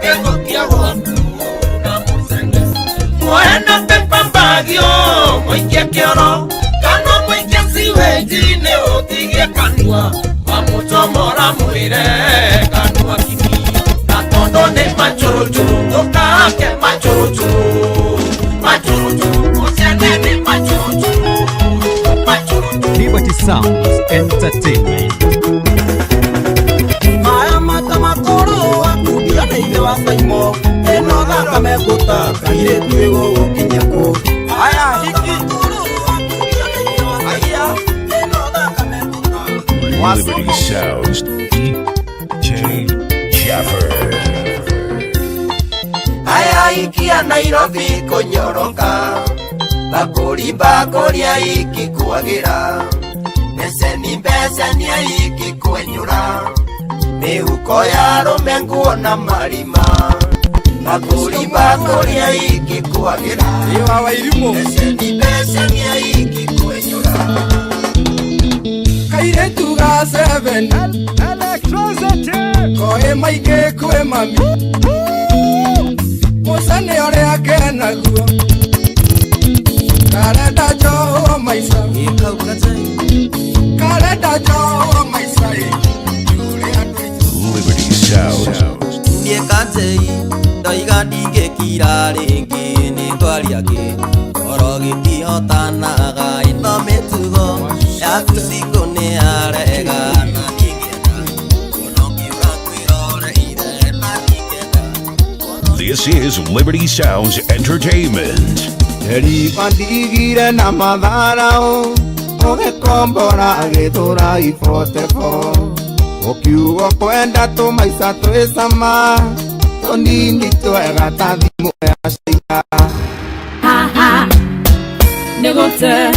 Gegokia wangu na musenge Moena pepa mbagio Moikia kioro Kano moikia siwe jine Otigia kanua Mamuto mora muire Kanua kimi Na tondo ne machuruchuru Okake machuruchuru Machuruchuru Osiane ne machuruchuru Machuruchuru Liberty Sounds Entertainment. Saimo eno daka mekuta kaire tuego kinyako aya hiki aya eno daka mekuta Liberty Sounds DJ Jaffer aya hiki ya Nairobi konyoroka bakulimba kolia hiki kuagira beseni ya hiki kwenyura Mihuko ya romenguo na marima Makulimba kolia iki kuagira Iwa wa ilimu Beseni ya iki kwenyura Kaire tuga 7 Electricity Koe maike kwe mami Musane ore akena guo Kareta joho maisa Kareta joho maisa Liberty Sounds Nie kansei Doiga dige kira ringi Ni twari ake Orogi tihotanaga Ino metugo Yaku siko ne arega Na nigeda Konoki urakwirore ire Na nigeda This is Liberty Sounds Entertainment. Eri pandigire na madharao Oge kombora agetura ifotefo Okiugo kwenda tu maisa tuesama Tonini tuega tathimu ya shika Negote